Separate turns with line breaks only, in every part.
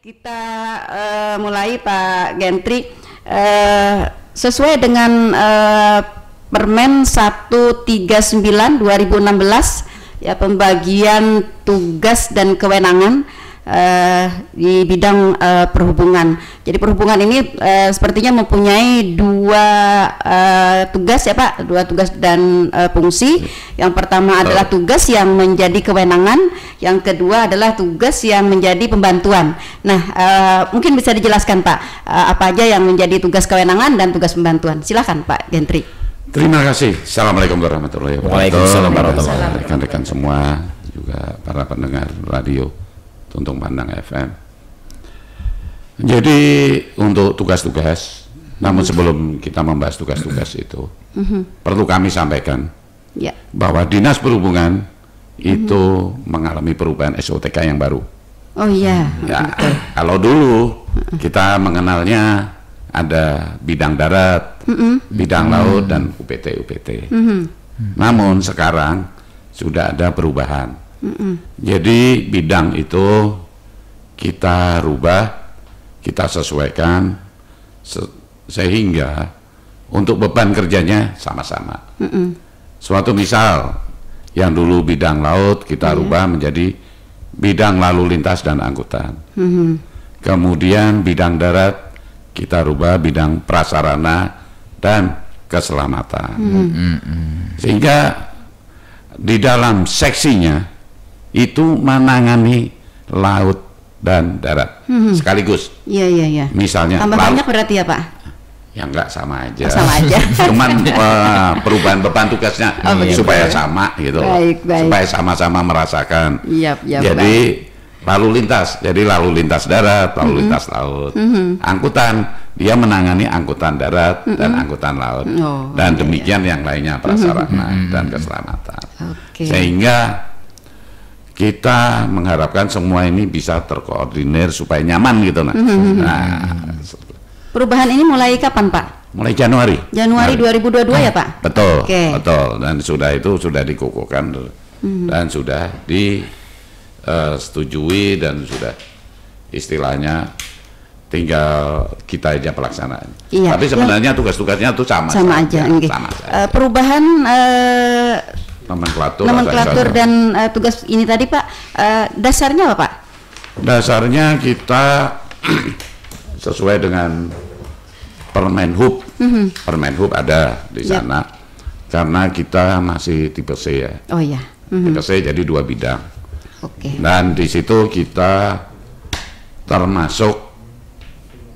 Kita mulai Pak Gentri sesuai dengan Permen 139 2016 ya, pembagian tugas dan kewenangan di bidang perhubungan. Jadi perhubungan ini sepertinya mempunyai dua tugas ya Pak, dua tugas dan fungsi. Yang pertama adalah tugas yang menjadi kewenangan, yang kedua adalah tugas yang menjadi pembantuan. Nah, mungkin bisa dijelaskan Pak, apa aja yang menjadi tugas kewenangan dan tugas pembantuan. Silakan Pak Gentri.
Terima kasih. Assalamualaikum warahmatullahi wabarakatuh.
Waalaikumsalam warahmatullahi wabarakatuh.
Rekan-rekan semua, juga para pendengar radio Tuntung Pandang FM. Jadi untuk tugas-tugas, namun sebelum kita membahas tugas-tugas itu, perlu kami sampaikan bahwa Dinas Perhubungan itu mengalami perubahan SOTK yang baru.
Oh iya.
Ya, kalau dulu kita mengenalnya ada bidang darat, bidang laut dan UPT. Namun sekarang sudah ada perubahan. Jadi bidang itu kita rubah, kita sesuaikan sehingga untuk beban kerjanya sama-sama. Suatu misal yang dulu bidang laut kita rubah menjadi bidang lalu lintas dan angkutan. Kemudian bidang darat kita rubah bidang prasarana dan keselamatan. Sehingga di dalam seksinya itu menangani laut dan darat sekaligus.
Iya.
Misalnya
tambah banyak berarti ya Pak?
Ya enggak, sama aja.
Sama aja.
Cuman perubahan beban tugasnya supaya sama gitu.
Baik.
Supaya sama-sama merasakan.
Jadi
lalu lintas, darat, lalu lintas laut. Angkutan, dia menangani angkutan darat dan angkutan laut. Dan demikian yang lainnya, prasarana dan keselamatan. Sehingga kita mengharapkan semua ini bisa terkoordinir supaya nyaman gitu.
Perubahan ini mulai kapan Pak?
Mulai Januari
2022 ya Pak?
Betul. Dan sudah dikukuhkan dan sudah disetujui dan sudah istilahnya tinggal kita aja pelaksanaan. Tapi sebenarnya tugas-tugasnya itu sama aja.
Perubahan nomenklatur dan tugas ini tadi Pak, dasarnya apa Pak? Dasarnya
kita sesuai dengan Permen Hub. Permen Hub ada di sana karena kita masih tipe C ya.
Oh iya.
Tipe C jadi dua bidang. Dan di situ kita termasuk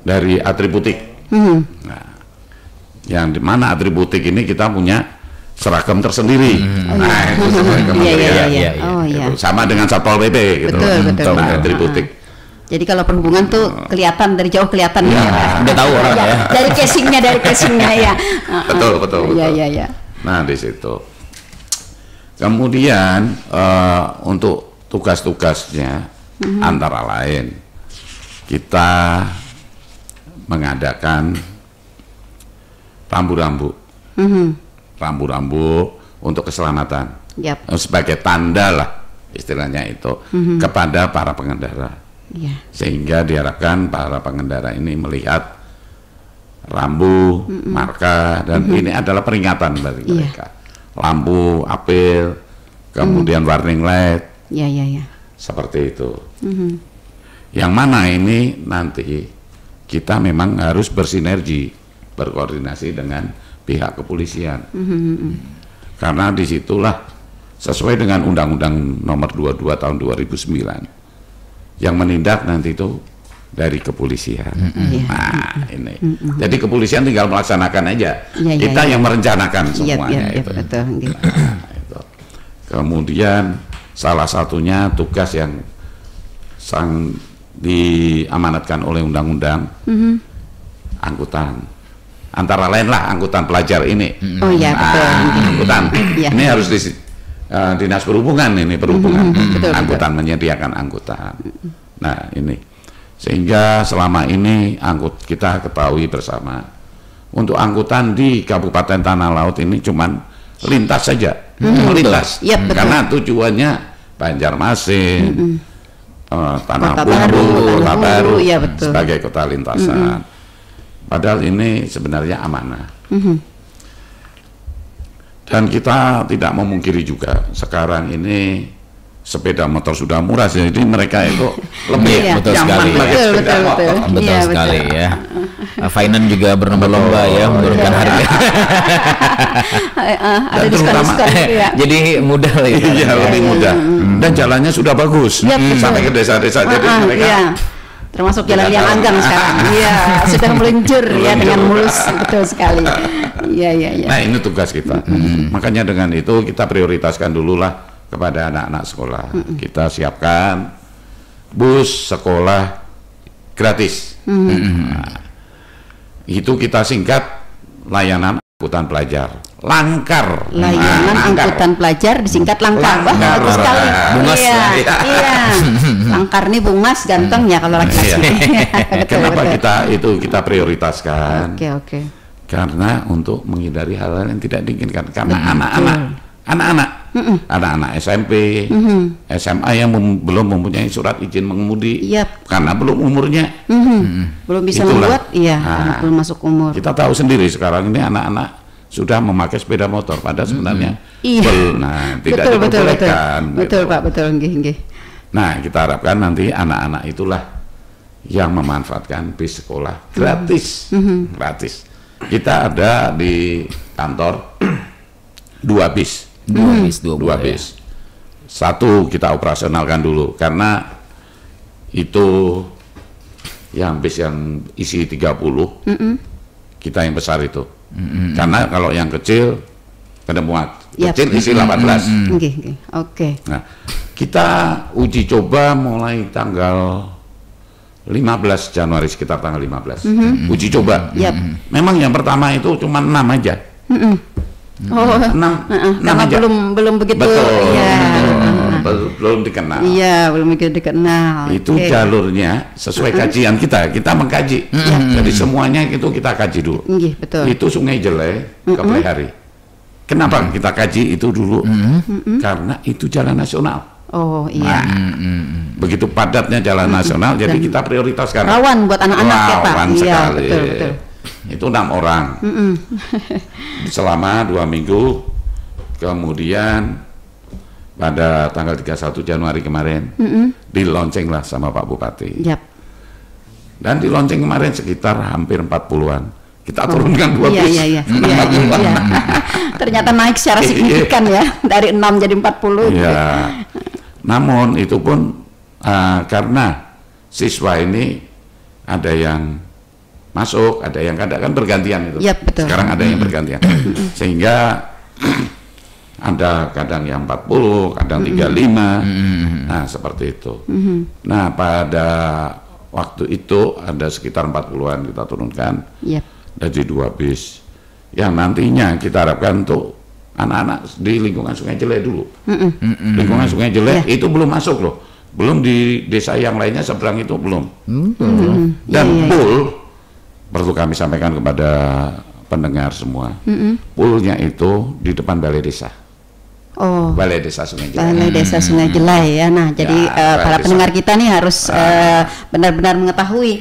dari atributik. Nah, yang dimana atributik ini kita punya seragam tersendiri. Itu seragam kementerian. Sama dengan Satpol PP gitu.
Betul.
Atributik.
Jadi kalau perhubungan tuh kelihatan dari jauh kelihatan
udah tahu orang ya.
Dari casingnya ya.
Betul.
Iya.
Nah, di situ. Kemudian untuk tugas-tugasnya antara lain kita mengadakan rambu-rambu untuk keselamatan sebagai tanda lah istilahnya itu kepada para pengendara. Sehingga diharapkan para pengendara ini melihat rambu, marka, dan ini adalah peringatan bagi mereka. Lampu, apel, kemudian warning light, seperti itu. Yang mana ini nanti kita memang harus bersinergi, berkoordinasi dengan pihak kepolisian. Karena disitulah sesuai dengan Undang-Undang Nomor 22 Tahun 2009 yang menindak nanti itu dari kepolisian. Ini. Jadi kepolisian tinggal melaksanakan aja. Kita yang merencanakan semuanya itu. Kemudian salah satunya tugas yang diamanatkan oleh undang-undang angkutan. Antara lain lah angkutan pelajar ini. Angkutan. Ini harus Dinas Perhubungan ini angkutan menyediakan angkutan. Nah ini sehingga selama ini kita ketahui bersama untuk angkutan di Kabupaten Tanah Laut ini cuman lintas saja, melintas karena tujuannya Banjarmasin, Tanah
Kota
Bumbu, Kota Baru
ya, betul.
sebagai kota lintasan. Padahal ini sebenarnya amanah. Dan kita tidak memungkiri juga sekarang ini sepeda motor sudah murah, jadi mereka itu lebih
betul
nyaman
sekali,
pakai
betul,
sepeda
betul,
motor.
betul.
Betul
Iya,
sekali
betul.
ya. Finance juga berlomba-lomba ya menurunkan harga.
Ada diskon-diskon gitu ya.
Jadi mudah lah itu.
Iya, lebih mudah. Dan jalannya sudah bagus
Iya, betul.
sampai ke desa-desa. Jadi mereka
iya. Termasuk jalan yang anggang sekarang. Iya, sudah meluncur ya dengan mulus, betul sekali. Iya, iya, iya.
Nah, ini tugas kita. Makanya dengan itu kita prioritaskan dululah kepada anak-anak sekolah. Kita siapkan bus sekolah gratis. Nah, itu kita singkat layanan angkutan pelajar. Langkar.
Layanan angkutan pelajar disingkat Langkar. Wah,
Langkar.
bagus sekali.
Bungas.
Iya, iya. Langkar nih Bungas ganteng ya kalau laki-laki. Betul,
Kenapa
betul.
kita prioritaskan?
Oke.
Karena untuk menghindari hal-hal yang tidak diinginkan. Karena anak-anak SMP, SMA yang belum mempunyai surat izin mengemudi,
Yap.
karena belum umurnya.
Belum bisa
Itulah.
membuat, iya,
Nah,
anak belum masuk umur.
Kita tahu sendiri sekarang ini anak-anak sudah memakai sepeda motor, padahal sebenarnya
Iya.
tidak
betul.
diperbolehkan.
Betul,
gitu.
Pak, betul, nggih.
Nah, kita harapkan nanti anak-anak itulah yang memanfaatkan bis sekolah gratis. Gratis. Kita ada di kantor 2 bis. Dua bis. Satu kita operasionalkan dulu karena itu yang bis yang isi 30 kita yang besar itu. Karena kalau yang kecil pada muat.
Yap.
Kecil isi 18.
Nggih. Oke.
Nah, kita uji coba mulai tanggal 15 Januari, sekitar tanggal 15. Uji coba.
Yap.
Memang yang pertama itu cuma 6 aja.
Oh,
6
karena
aja.
belum begitu.
Betul.
Iya.
Belum dikenal.
Iya, belum begitu dikenal.
Itu
Oke.
jalurnya sesuai kajian kita mengkaji. Jadi semuanya itu kita kaji dulu.
Nggih, betul.
Itu Sungai Jelai ke Plehari. Kenapa kita kaji itu dulu? Karena itu jalan nasional.
Oh, iya.
Begitu padatnya jalan nasional, jadi kita prioritaskan.
Rawan buat anak-anak ya, Pak.
Rawan
Iya,
sekali.
betul.
Itu 6 orang. Selama 2 minggu, kemudian pada tanggal 31 Januari kemarin, diloncenglah sama Pak Bupati.
Yap.
Dan dilonceng kemarin sekitar hampir 40-an. Kita turunkan 2 bis.
Iya. Ternyata naik secara signifikan ya, dari 6 jadi 40.
Iya. Namun itu pun karena siswa ini ada yang masuk, ada yang kadang bergantian itu.
Yap, betul.
Sekarang ada yang bergantian. Sehingga ada kadang yang 40, kadang 35. Nah, seperti itu. Nah, pada waktu itu ada sekitar 40-an kita turunkan.
Yap.
Dari 2 bis. Yang nantinya kita harapkan untuk anak-anak di lingkungan Sungai Jelai dulu. Lingkungan Sungai Jelai itu belum masuk loh. Belum di desa yang lainnya seberang itu belum. Dan pool perlu kami sampaikan kepada pendengar semua. Poolnya itu di depan Balai Desa.
Oh.
Balai Desa Sungai Jelai.
Balai Desa Sungai Jelai ya. Nah, jadi para
Balai
pendengar
Desa.
kita nih harus benar-benar mengetahui.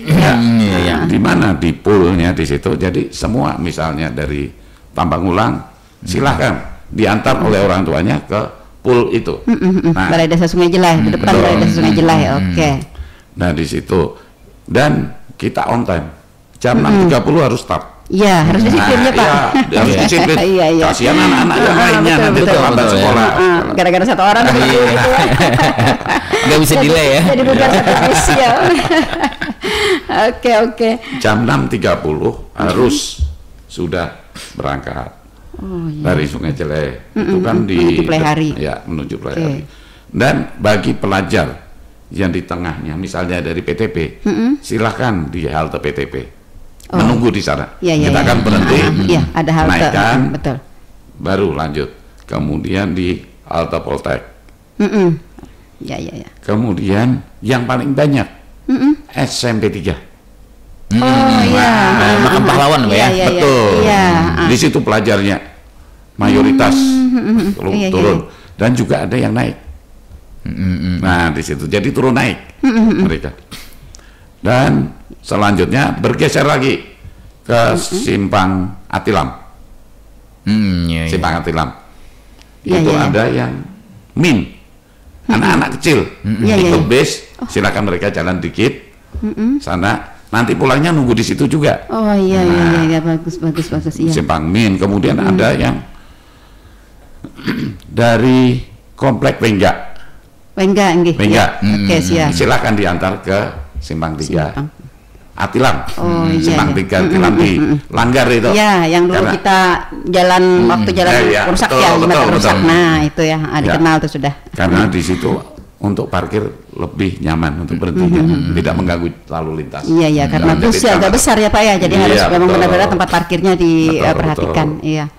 Di mana di poolnya di situ. Jadi semua misalnya dari Tambang Ulang silahkan diantar oleh orang tuanya ke pool itu. Nah,
Balai Desa Sungai Jelai, di depan
betul.
Balai Desa Sungai Jelai. Oke.
Nah di situ dan kita on time jam 6.30 harus start.
Iya, harus disiplin ya, Pak.
Iya, harus disiplin.
Iya.
Kasihan anak-anak yang lainnya nanti
betul,
terlambat
betul, ya.
sekolah.
Gara-gara satu orang gitu.
Nggak bisa delay ya.
Jadi bukan satu bis ya. Oke.
Jam 6.30 harus sudah berangkat dari Sungai Jelai. Itu kan
menuju Plehari.
Ya, menuju Plehari. Dan bagi pelajar yang di tengahnya, misalnya dari PTP, silahkan di halte PTP. Menunggu di sana.
Iya.
Kita akan berhenti,
Iya, ada halte.
naikkan,
Betul.
baru lanjut. Kemudian di halte Poltek.
Iya.
Kemudian yang paling banyak SMP 3.
Oh iya.
Makam pahlawan Pak ya.
Iya.
Betul.
Iya.
Di situ pelajarnya mayoritas
Iya.
turun dan juga ada yang naik. Nah di situ jadi turun naik mereka. Dan selanjutnya bergeser lagi ke simpang Atilam. Simpang Atilam. Itu ada yang min, anak-anak kecil ikut bis, silakan mereka jalan dikit sana. Nanti pulangnya nunggu di situ juga.
Oh iya, bagus iya.
Simpang min, kemudian ada yang dari komplek Wengga.
Oke, siap.
Silakan diantar ke Simpang 3 Atilam. Simpang 3
iya.
Atilam di Langgar itu.
Ya, yang dulu kita jalan waktu jalan rusak rusak. Nah, itu ya, dikenal tuh sudah.
Karena di situ untuk parkir lebih nyaman untuk berhenti, tidak mengganggu lalu lintas.
Iya, karena busnya agak besar ya Pak ya, jadi harus memang benar-benar tempat parkirnya diperhatikan. Iya.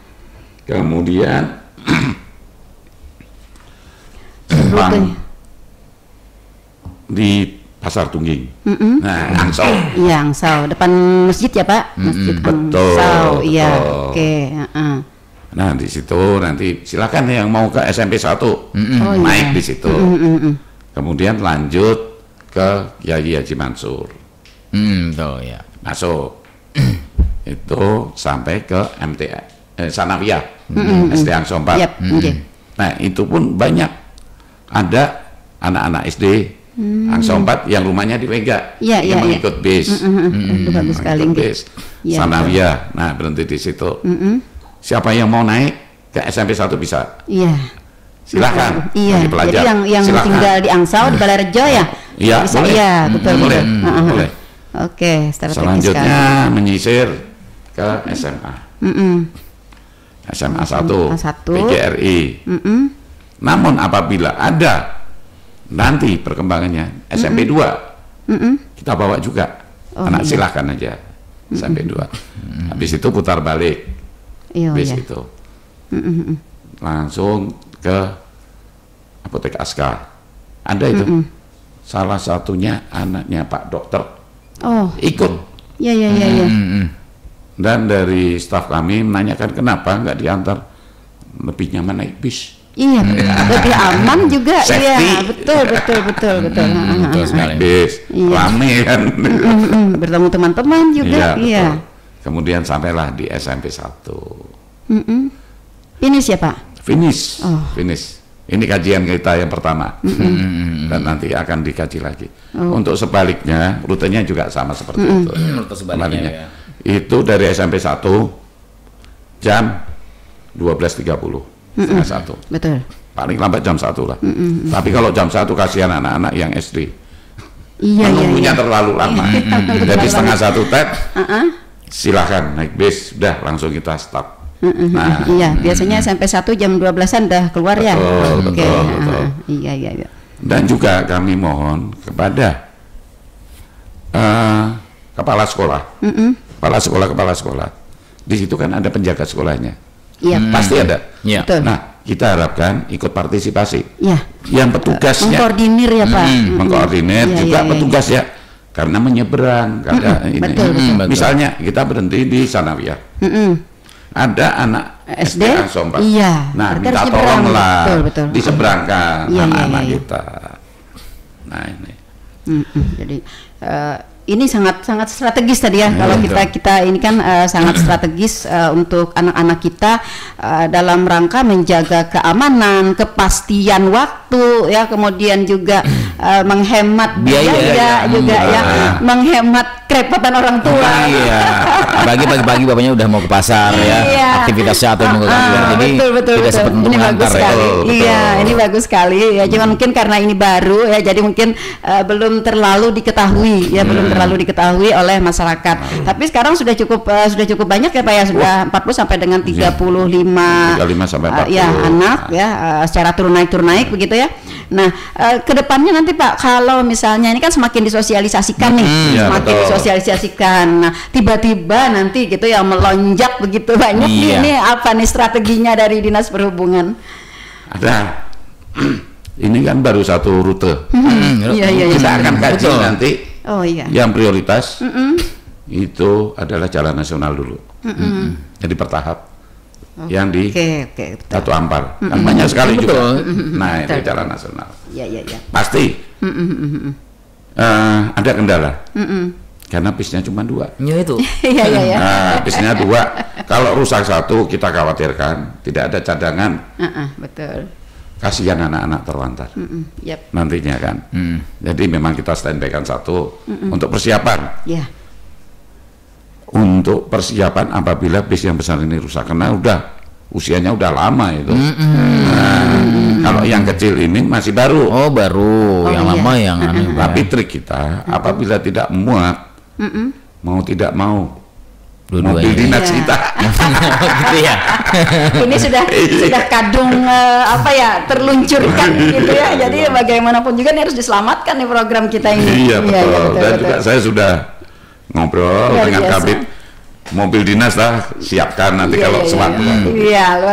Kemudian simpang di Pasar Tungging. Nah, Angsau.
Iya, Angsau. Depan masjid ya Pak? Masjid Angsau. Iya, oke.
Nah, di situ nanti silakan yang mau ke SMP 1 naik di situ. Kemudian lanjut ke Kiai Haji Mansur.
Ya.
Masuk. Itu sampai ke Sanawiyah. SD Angsau 4. Nah, itu pun banyak ada anak-anak SD Angsau 4 yang rumahnya di Wengga, yang mengikut bis,
bagus sekali.
Sanawiyah. Nah, berhenti di situ. Siapa yang mau naik ke SMP 1 bisa.
Iya.
Silakan.
Iya. Jadi yang tinggal di Angsau di Balairejo ya.
Iya.
Bisa.
Boleh.
Iya, betul.
Boleh.
Oke, strategis
selanjutnya
sekali.
menyisir ke SMA. SMA 1, PGRI. Namun apabila ada nanti perkembangannya SMP 2, kita bawa juga. Silahkan aja SMP 2. Habis itu putar balik. Bis itu. Langsung ke Apotek Aska. Ada itu. Salah satunya anaknya Pak Dokter. Ikut.
Iya.
Dan dari staf kami menanyakan kenapa nggak diantar, lebih nyaman naik bis.
Iya, lebih aman juga.
Safety.
Iya, betul.
Naik bis, rame kan.
Bertemu teman-teman juga. Iya.
Kemudian sampailah di SMP 1.
Finish ya Pak?
Finish. Ini kajian kita yang pertama. Dan nanti akan dikaji lagi. Untuk sebaliknya, rutenya juga sama seperti itu.
Rute sebaliknya ya.
Itu dari SMP 1 jam 12.30 setengah 1.
Betul.
Paling lambat jam 1 lah. Tapi kalau jam 1 kasihan anak-anak yang SD.
Iya.
Terlalu lama. Jadi setengah 1 tet. Silahkan naik bis, udah langsung kita start.
Nah, iya, biasanya sampai 1 jam 12-an udah keluar ya.
Betul.
Iya.
Dan juga kami mohon kepada kepala sekolah, kepala sekolah. Di situ kan ada penjaga sekolahnya.
Iya.
Pasti ada.
Iya.
Nah, kita harapkan ikut partisipasi.
Iya.
Yang petugasnya
mengkoordinir ya Pak.
Mengkoordinir juga petugas ya. Karena menyeberang, ini.
Betul.
Misalnya kita berhenti di Sanawiyah. Ada anak SD Angsau 4.
Iya.
Nah, minta tolonglah
betul.
diseberangkan anak-anak kita. Nah, ini.
Jadi ini sangat strategis tadi ya. Kalau kita ini kan sangat strategis untuk anak-anak kita dalam rangka menjaga keamanan, kepastian waktu ya, kemudian juga menghemat biaya juga ya, menghemat kerepotan orang tua.
Iya. Apalagi pagi-pagi bapaknya udah mau ke pasar ya, aktivitasnya atau mau ke kantor. Jadi
betul.
tidak sempat untuk
Ini bagus
mengantar
sekali.
ya.
Iya, ini bagus sekali ya. Cuman mungkin karena ini baru ya, jadi mungkin belum terlalu diketahui ya, belum terlalu diketahui oleh masyarakat. Tapi sekarang sudah cukup banyak ya Pak ya, sudah 40 sampai dengan 35
sampai 40
ya anak ya, secara turun naik begitu ya. Nah, kedepannya nanti Pak, kalau misalnya ini kan semakin disosialisasikan nih, semakin disosialisasikan. Nah, tiba-tiba nanti gitu ya melonjak begitu banyak ini apa nih strateginya dari Dinas Perhubungan?
Ada. Ini kan baru satu rute.
Iya.
Kita akan kaji nanti.
Oh iya.
Yang prioritas itu adalah jalan nasional dulu. Jadi bertahap. yang di satu Ampar. Kan banyak sekali juga. Nah, itu jalan nasional.
Ya.
Pasti ada kendala. Karena bisnya cuma 2.
Ya itu.
Iya.
Nah, bisnya 2. Kalau rusak 1 kita khawatirkan tidak ada cadangan.
Betul.
Kasihan anak-anak terlantar. Nantinya kan. Jadi memang kita standby-kan 1 untuk persiapan.
Ya.
Untuk persiapan apabila bis yang besar ini rusak, karena usianya udah lama itu. Kalau yang kecil ini masih baru.
Oh, baru. Yang lama yang aneh.
Tapi trik kita apabila tidak muat, mau tidak mau mobil dinas kita.
Gitu ya.
Ini sudah kadung terluncurkan gitu ya. Jadi bagaimanapun juga ini harus diselamatkan nih program kita ini.
Iya, betul. Dan juga saya sudah ngobrol dengan Kabid mobil dinas lah, siapkan nanti kalau sewaktu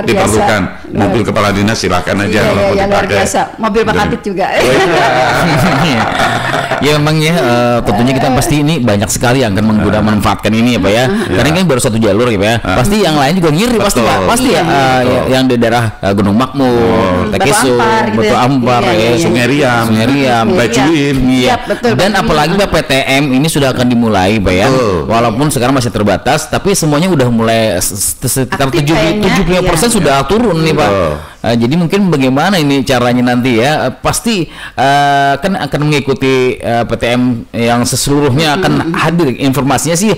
diperlukan mobil kepala dinas silakan aja kalau mau dipakai.
Luar biasa. Mobil Pak Kabid juga.
Ya memang ya tentunya kita pasti ini banyak sekali yang akan menggunakan manfaatkan ini ya Pak ya. Karena ini kan baru 1 jalur ya Pak ya. Pasti yang lain juga ngiri pasti Pak. Pasti yang di daerah Gunung Makmur, Tekisu, Batu Ampar,
Sungai Riam, Bajuin.
Dan apalagi Pak PTM ini sudah akan dimulai Pak ya. Walaupun sekarang masih terbatas, tapi semuanya udah mulai sekitar 75% sudah turun nih Pak. Jadi mungkin bagaimana ini caranya nanti ya? Pasti kan akan mengikuti PTM yang seluruhnya akan hadir. Informasinya sih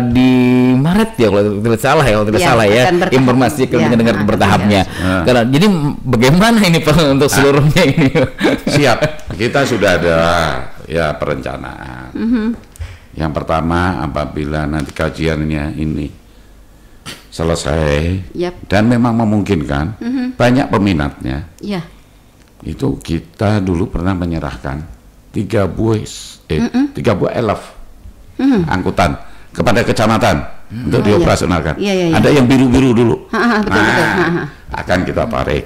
di Maret ya kalau tidak salah ya, informasi akan dengar bertahapnya. Karena jadi bagaimana ini Pak untuk seluruhnya ini?
Siap, kita sudah ada ya perencanaan. Yang pertama, apabila nanti kajiannya ini selesai dan memang memungkinkan, banyak peminatnya, itu kita dulu pernah menyerahkan 3 buah elf angkutan kepada kecamatan untuk dioperasionalkan. Ada yang biru-biru dulu. Akan kita tarik,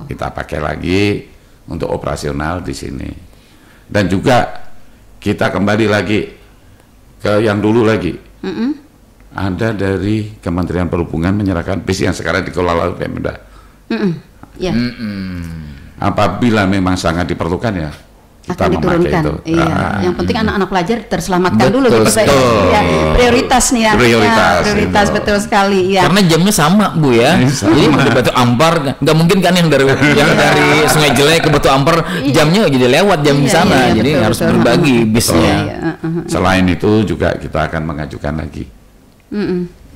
kita pakai lagi untuk operasional di sini. Dan juga kita kembali lagi ke yang dulu lagi. Ada dari Kementerian Perhubungan menyerahkan bis yang sekarang dikelola oleh Pemda. Apabila memang sangat diperlukan ya kita
akan diturunkan.
Itu.
Yang penting anak-anak pelajar terselamatkan dulu gitu Pak. Prioritas nih ya. Prioritas betul sekali ya.
Karena jamnya sama Bu ya. Jadi dari Batu Ampar nggak mungkin kan yang dari Sungai Jelek ke Batu Ampar jamnya jadi lewat jam di sana. Jadi harus berbagi bisnya.
Selain itu juga kita akan mengajukan lagi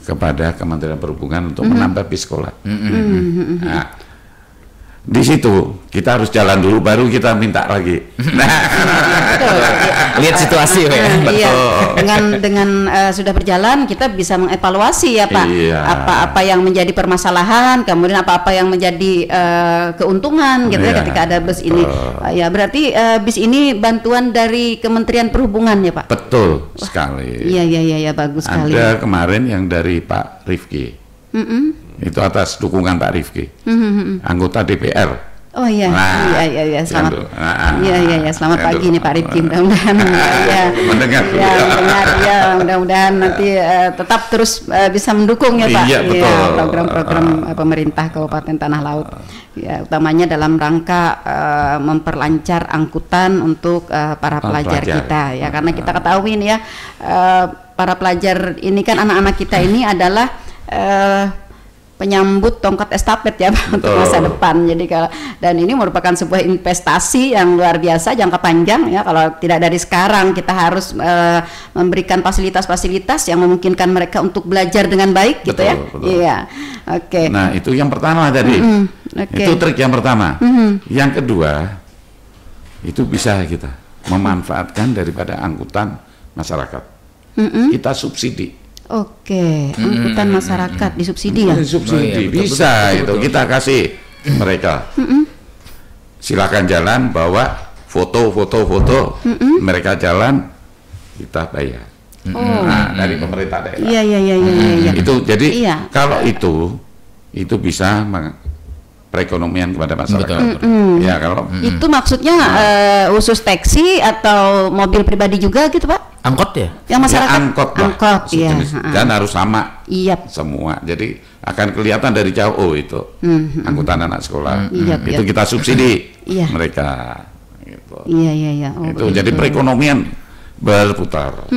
kepada Kementerian Perhubungan untuk menambah bis sekolah. Di situ kita harus jalan dulu baru kita minta lagi.
Lihat situasi ya.
Dengan sudah berjalan kita bisa mengevaluasi ya Pak. Apa-apa yang menjadi permasalahan, kemudian apa-apa yang menjadi keuntungan gitu ya ketika ada bus ini. Ya berarti bis ini bantuan dari Kementerian Perhubungan ya Pak.
Betul sekali.
Iya bagus sekali.
Ada kemarin yang dari Pak Rifki. Itu atas dukungan Pak Rifki, anggota DPR.
Oh iya, iya, selamat. Selamat pagi nih Pak Rifki. Mudah-mudahan
mendengar.
Mudah-mudahan nanti tetap terus bisa mendukung ya Pak.
Iya, betul.
Program-program pemerintah Kabupaten Tanah Laut. Ya, utamanya dalam rangka memperlancar angkutan untuk para pelajar kita ya, karena kita ketahui nih ya, para pelajar ini kan anak-anak kita ini adalah penyambut tongkat estafet ya untuk masa depan. Jadi dan ini merupakan sebuah investasi yang luar biasa jangka panjang ya. Kalau tidak dari sekarang kita harus memberikan fasilitas-fasilitas yang memungkinkan mereka untuk belajar dengan baik gitu ya. Iya. Oke.
Nah, itu yang pertama tadi. Itu trik yang pertama. Yang kedua, itu bisa kita memanfaatkan daripada angkutan masyarakat. Kita subsidi.
Angkutan masyarakat disubsidi ya?
Disubsidi, bisa itu kita kasih mereka. Silakan jalan, bawa foto, mereka jalan, kita bayar. Nah, dari pemerintah daerah.
Iya.
Itu jadi kalau itu bisa perekonomian kepada masyarakat. Ya kalau
itu maksudnya khusus taksi atau mobil pribadi juga gitu Pak?
Angkot ya?
Yang masyarakat
ya, angkot
iya.
Dan harus sama.
Iya.
Semua. Jadi akan kelihatan dari jauh itu angkutan anak sekolah. Itu kita subsidi mereka. Gitu.
Iya.
Itu jadi perekonomian berputar.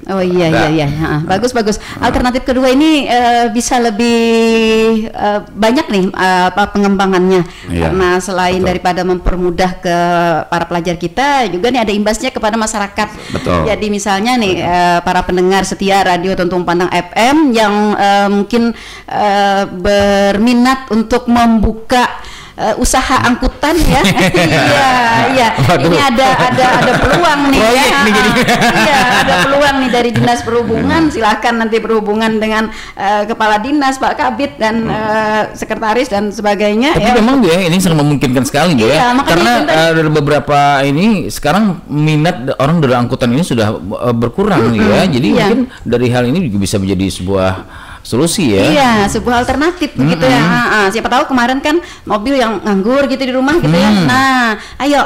Oh iya. Bagus. Alternatif kedua ini bisa lebih banyak nih pengembangannya, karena selain daripada mempermudah ke para pelajar kita, juga nih ada imbasnya kepada masyarakat.
Betul.
Jadi misalnya nih para pendengar setia Radio Tuntung Pandang FM yang mungkin berminat untuk membuka usaha angkutan ya. Iya. Ini ada peluang nih ya. Iya, ada peluang nih dari Dinas Perhubungan. Silakan nanti berhubungan dengan Kepala Dinas, Pak Kabid dan sekretaris dan sebagainya.
Tapi memang dia ini sangat memungkinkan sekali ya. Karena dari beberapa ini sekarang minat orang dari angkutan ini sudah berkurang ya. Jadi mungkin dari hal ini juga bisa menjadi sebuah solusi ya. Iya,
sebuah alternatif begitu ya. Siapa tahu kemarin kan mobil yang nganggur gitu di rumah gitu ya. Nah, ayo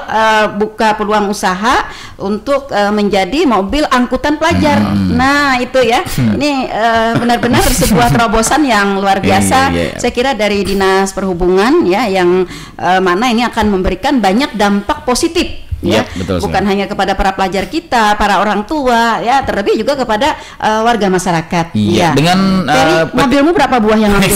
buka peluang usaha untuk menjadi mobil angkutan pelajar. Nah, itu ya. Ini benar-benar sebuah terobosan yang luar biasa. Saya kira dari Dinas Perhubungan ya, yang mana ini akan memberikan banyak dampak positif. Ya, betul, bukan hanya kepada para pelajar kita, para orang tua, ya, terlebih juga kepada warga masyarakat.
Iya. Dengan
mobilmu berapa buah yang nganggur?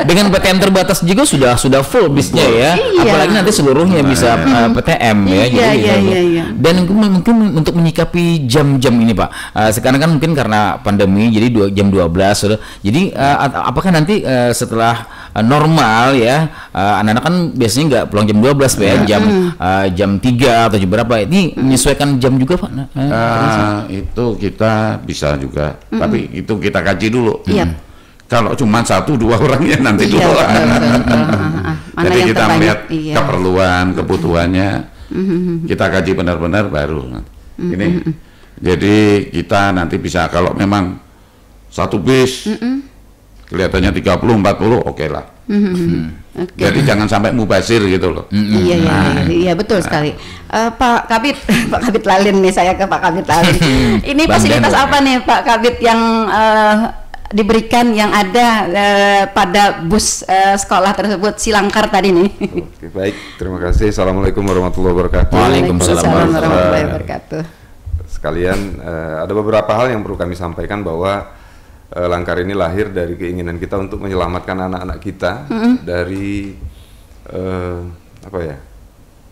Dengan PTM terbatas juga sudah full bisnya ya. Apalagi nanti seluruhnya bisa PTM ya. Iya. Dan mungkin untuk menyikapi jam-jam ini Pak. Sekarang kan mungkin karena pandemi jadi jam 12 sudah. Jadi apakah nanti setelah normal ya, anak-anak kan biasanya nggak pulang jam 12 Pak ya, jam 3 atau jam berapa, ini menyesuaikan jam juga Pak?
Itu kita bisa juga, tapi itu kita kaji dulu. Kalau cuma 1-2 orang ya nanti dulu. Jadi kita melihat keperluan, kebutuhannya, kita kaji benar-benar baru. Ini, jadi kita nanti bisa, kalau memang satu bis kelihatannya 30-40, oke lah. Jadi jangan sampai mubazir gitu loh.
Iya betul sekali. Pak Kabid, Pak Kabid Lalin nih, saya ke Pak Kabid Lalin. Ini fasilitas apa nih Pak Kabid yang diberikan, yang ada pada bus sekolah tersebut, Silangkar tadi nih?
Oke, baik, terima kasih. Assalamualaikum warahmatullahi wabarakatuh.
Waalaikumsalam
warahmatullahi wabarakatuh.
Sekalian, ada beberapa hal yang perlu kami sampaikan, bahwa Langkar ini lahir dari keinginan kita untuk menyelamatkan anak-anak kita dari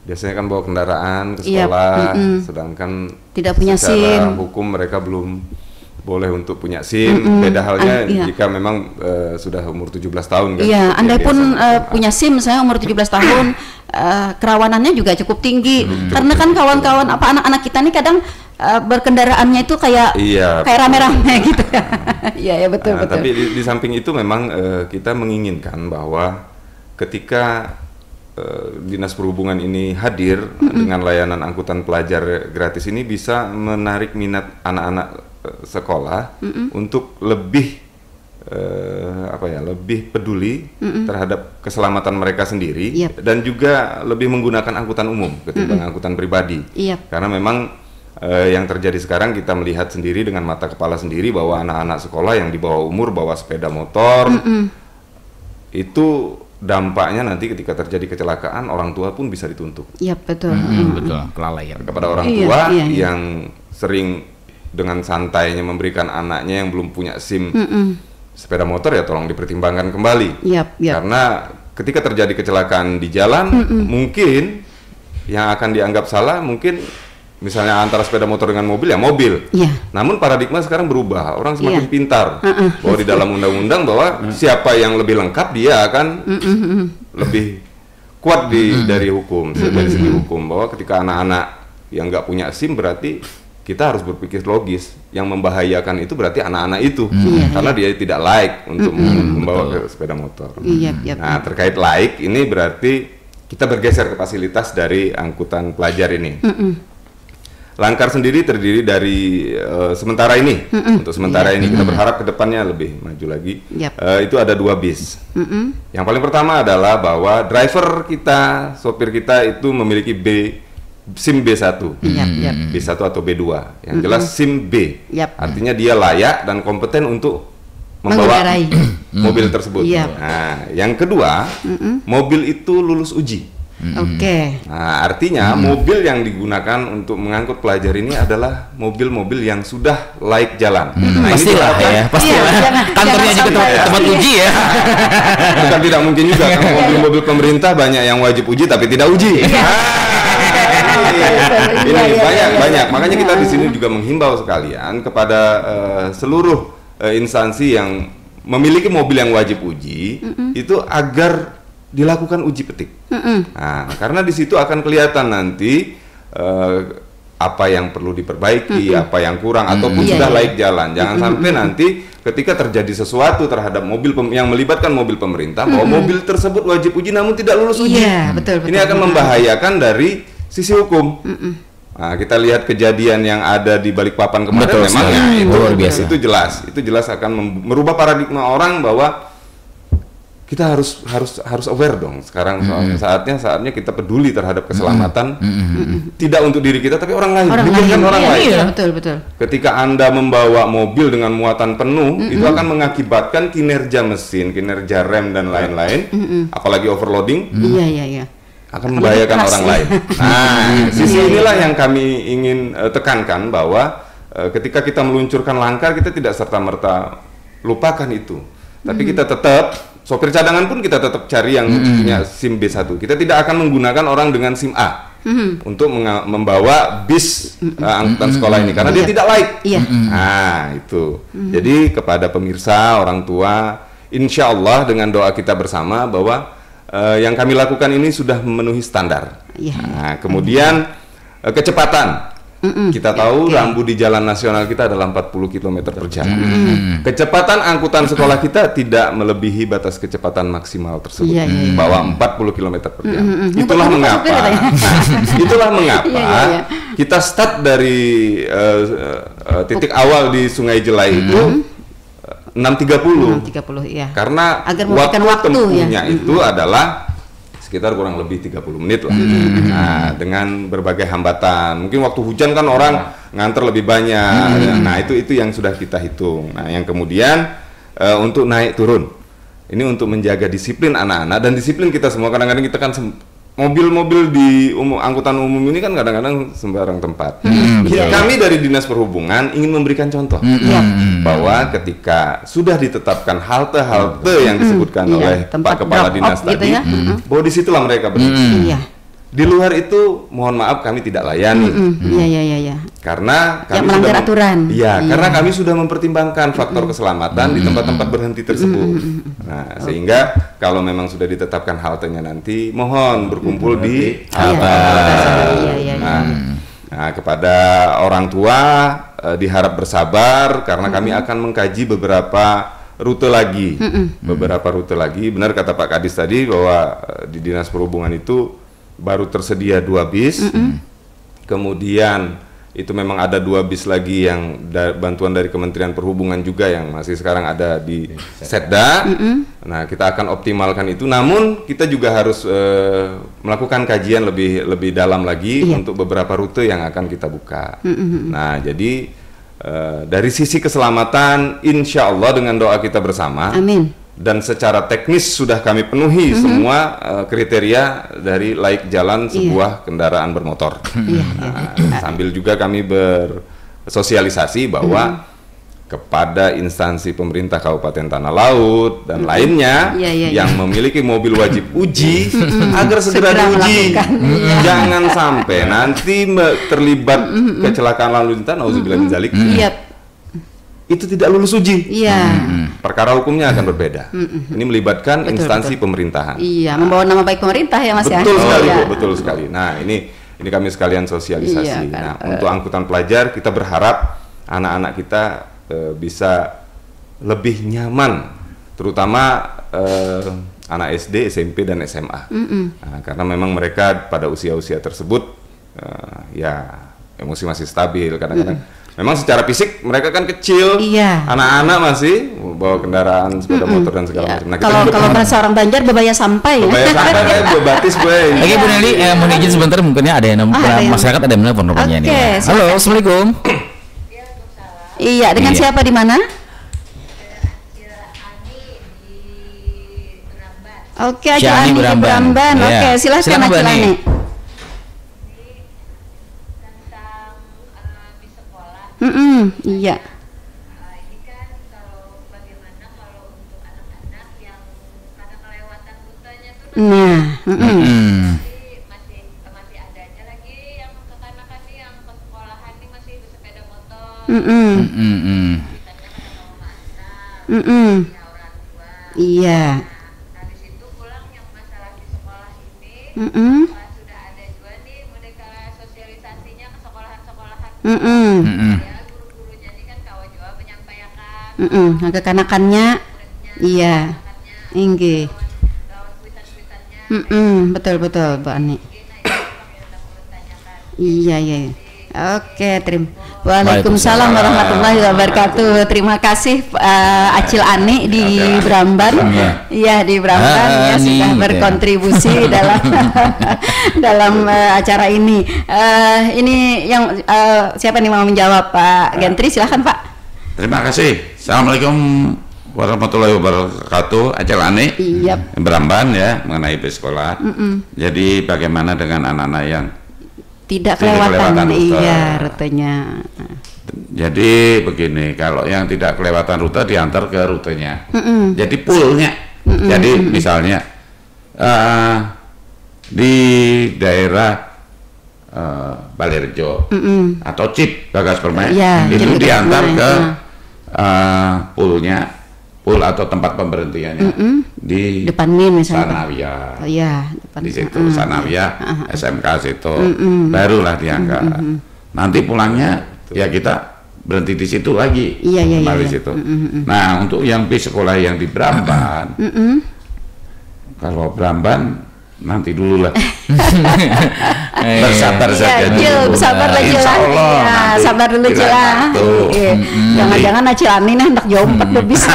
biasanya kan bawa kendaraan ke sekolah, sedangkan
tidak punya
secara
SIM.
hukum mereka belum boleh untuk punya SIM. Beda halnya jika memang sudah umur 17 tahun kan.
Iya, andai pun punya SIM, saya umur 17 tahun, kerawanannya juga cukup tinggi. Karena kan kawan-kawan anak-anak kita nih kadang berkendaraannya itu kayak rame-rame gitu ya. Iya betul.
Tapi di samping itu memang kita menginginkan bahwa ketika Dinas Perhubungan ini hadir dengan layanan angkutan pelajar gratis ini, bisa menarik minat anak-anak sekolah untuk lebih lebih peduli terhadap keselamatan mereka sendiri, dan juga lebih menggunakan angkutan umum ketimbang angkutan pribadi. Karena memang yang terjadi sekarang kita melihat sendiri dengan mata kepala sendiri bahwa anak-anak sekolah yang di bawah umur bawa sepeda motor, itu dampaknya nanti ketika terjadi kecelakaan, orang tua pun bisa dituntut.
Iya betul.
Betul, kelalaian
kepada orang tua yang sering dengan santainya memberikan anaknya yang belum punya SIM sepeda motor, ya tolong dipertimbangkan kembali. Karena ketika terjadi kecelakaan di jalan, mungkin yang akan dianggap salah mungkin misalnya antara sepeda motor dengan mobil, ya mobil. Namun paradigma sekarang berubah, orang semakin pintar bahwa di dalam undang-undang bahwa siapa yang lebih lengkap dia akan lebih kuat dari hukum, dari segi hukum, bahwa ketika anak-anak yang nggak punya SIM berarti kita harus berpikir logis, yang membahayakan itu berarti anak-anak itu, karena dia tidak layak untuk membawa sepeda motor. Nah, terkait layak ini berarti kita bergeser ke fasilitas dari angkutan pelajar ini. Langkar sendiri terdiri dari sementara ini, untuk sementara ini, kita berharap ke depannya lebih maju lagi. Itu ada 2 bis. Yang paling pertama adalah bahwa driver kita, sopir kita itu memiliki SIM B1, B1 atau B2, yang jelas SIM B, artinya dia layak dan kompeten untuk membawa mobil tersebut. Nah, yang kedua, mobil itu lulus uji. Nah, artinya mobil yang digunakan untuk mengangkut pelajar ini adalah mobil-mobil yang sudah layak jalan. Nah,
pastilah ya, pastilah. Kantornya juga tempat uji ya.
Bukan tidak mungkin juga kan mobil-mobil pemerintah banyak yang wajib uji tapi tidak uji. Ini banyak. Makanya kita di sini juga menghimbau sekalian kepada seluruh instansi yang memiliki mobil yang wajib uji itu agar dilakukan uji petik. Nah, karena di situ akan kelihatan nanti apa yang perlu diperbaiki, apa yang kurang ataupun sudah layak jalan. Jangan sampai nanti ketika terjadi sesuatu terhadap mobil yang melibatkan mobil pemerintah, bahwa mobil tersebut wajib uji namun tidak lulus uji.
Betul,
ini akan membahayakan dari sisi hukum. Nah, kita lihat kejadian yang ada di Balikpapan kemarin, memang itu jelas akan merubah paradigma orang bahwa kita harus aware dong sekarang. Saatnya kita peduli terhadap keselamatan, tidak untuk diri kita tapi orang lain. Orang lain.
Betul.
Ketika Anda membawa mobil dengan muatan penuh, itu akan mengakibatkan kinerja mesin, kinerja rem dan lain-lain, apalagi overloading. Akan membahayakan orang lain. Nah, sisi inilah yang kami ingin tekankan, bahwa ketika kita meluncurkan langkah, kita tidak serta-merta lupakan itu. Tapi kita tetap, sopir cadangan pun kita tetap cari yang punya SIM B1. Kita tidak akan menggunakan orang dengan SIM A untuk membawa bis angkutan sekolah ini, karena dia tidak layak. Nah, itu. Jadi kepada pemirsa, orang tua, insya Allah dengan doa kita bersama bahwa yang kami lakukan ini sudah memenuhi standar. Nah, kemudian kecepatan. Kita tahu rambu di jalan nasional kita adalah 40 km per jam. Kecepatan angkutan sekolah kita tidak melebihi batas kecepatan maksimal tersebut, bahwa 40 km per jam. Itulah mengapa kita start dari titik awal di Sungai Jelai itu 6.30. Karena waktu tempuhnya itu adalah sekitar kurang lebih 30 menit lah. Nah, dengan berbagai hambatan. Mungkin waktu hujan kan orang nganter lebih banyak. Nah, itu yang sudah kita hitung. Nah, yang kemudian untuk naik turun. Ini untuk menjaga disiplin anak-anak dan disiplin kita semua. Kadang-kadang kita kan mobil-mobil di angkutan umum ini kan kadang-kadang sembarang tempat. Kami dari Dinas Perhubungan ingin memberikan contoh bahwa ketika sudah ditetapkan halte-halte yang disebutkan oleh Pak Kepala Dinas tadi, bahwa disitulah mereka berhenti. Di luar itu, mohon maaf, kami tidak layani. Karena kami
melanggar aturan.
Karena kami sudah mempertimbangkan faktor keselamatan di tempat-tempat berhenti tersebut. Nah, sehingga kalau memang sudah ditetapkan haltenya nanti, mohon berkumpul di halte. Nah, kepada orang tua diharap bersabar karena kami akan mengkaji beberapa rute lagi. Benar kata Pak Kadis tadi bahwa di Dinas Perhubungan itu baru tersedia 2 bis, kemudian itu memang ada 2 bis lagi yang bantuan dari Kementerian Perhubungan juga yang masih sekarang ada di Setda. Nah, kita akan optimalkan itu, namun kita juga harus melakukan kajian lebih dalam lagi untuk beberapa rute yang akan kita buka. Nah, jadi dari sisi keselamatan, insya Allah dengan doa kita bersama, dan secara teknis sudah kami penuhi semua kriteria dari layak jalan sebuah kendaraan bermotor. Sambil juga kami bersosialisasi bahwa kepada instansi pemerintah Kabupaten Tanah Laut dan lainnya yang memiliki mobil wajib uji agar segera diuji. Jangan sampai nanti terlibat kecelakaan lalu lintas, nauzubillah min dzalik. Itu tidak lulus uji. Perkara hukumnya akan berbeda. Ini melibatkan instansi pemerintahan.
Membawa nama baik pemerintah ya Mas.
Betul sekali. Nah, ini kami sekalian sosialisasi. Nah, untuk angkutan pelajar kita berharap anak-anak kita bisa lebih nyaman, terutama anak SD, SMP dan SMA. Nah, karena memang mereka pada usia-usia tersebut emosi masih stabil, kadang-kadang memang secara fisik mereka kan kecil, anak-anak masih bawa kendaraan sepeda motor dan segala macam. Nah,
kalau bahasa orang Banjar bebaya sampai.
Bebaya sampai, gue batis gue.
Oke Bu Nelly, mohon izin sebentar, mungkinnya ada yang masyarakat ada yang menelpon rupanya ini. Halo, assalamualaikum.
Iya, dengan siapa di mana? Oke, Acil Ani di Bramban. Oke, silakan Acil Ani. Iya.
Ini kan kalau bagaimana kalau untuk anak-anak yang karena kelewatan rutenya tuh masih ada aja lagi yang kekanakan nih yang ke sekolahan nih masih bersepeda motor. Kita kan mau mana? Orang tua.
Iya.
Nah, di situ pulang yang masalah di sekolah ini sudah ada juga nih mereka sosialisasinya ke sekolahan-sekolahan.
Kekanakannya, iya, inggih. Betul Bu Ani. Iya. Oke, Waalaikumsalam warahmatullahi wabarakatuh. Terima kasih Acil Ani di Bramban. Iya, di Bramban sudah berkontribusi dalam acara ini. Ini yang siapa nih mau menjawab, Pak Gentri? Silahkan Pak.
Terima kasih. Assalamualaikum warahmatullahi wabarakatuh. Acil Ani, Bramban ya, mengenai bis sekolah. Jadi bagaimana dengan anak-anak yang
tidak kelewatan rutenya.
Jadi begini, kalau yang tidak kelewatan rute diantar ke rutenya. Jadi poolnya. Jadi misalnya di daerah Balirjo atau Cip Bagas Permai itu diantar ke pool atau tempat pemberhentiannya di
depan MIN misalnya.
Sanawiyah.
Depan
di situ Sanawiyah, SMK situ. Barulah diangkat. Nanti pulangnya ya kita berhenti di situ lagi. Kembali situ. Nah, untuk yang bis sekolah yang di Bramban. Kalau Bramban nanti dulu lah.
Bersabar saja dulu. Sabar lagi lah. Sabar dulu lah. Jangan-jangan Acil Ani nih hendak jompet bisa.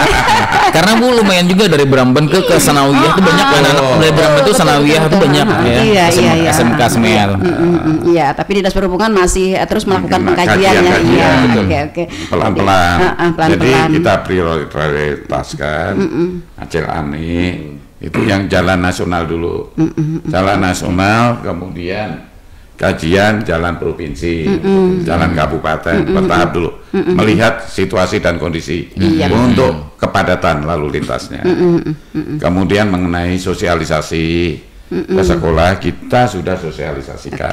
Karena Bu lumayan juga dari Bramban ke Sanawiyah itu banyak anak-anak dari Bramban itu Sanawiyah itu banyak ya. SMK Semeru.
Iya,
tapi Dinas Perhubungan masih terus melakukan pengkajiannya. Oke.
Pelan-pelan. Jadi kita prioritaskan Acil Ani itu yang jalan nasional dulu, jalan nasional, kemudian kajian jalan provinsi, jalan kabupaten, bertahap dulu, melihat situasi dan kondisi untuk kepadatan lalu lintasnya. Kemudian mengenai sosialisasi ke sekolah, kita sudah sosialisasikan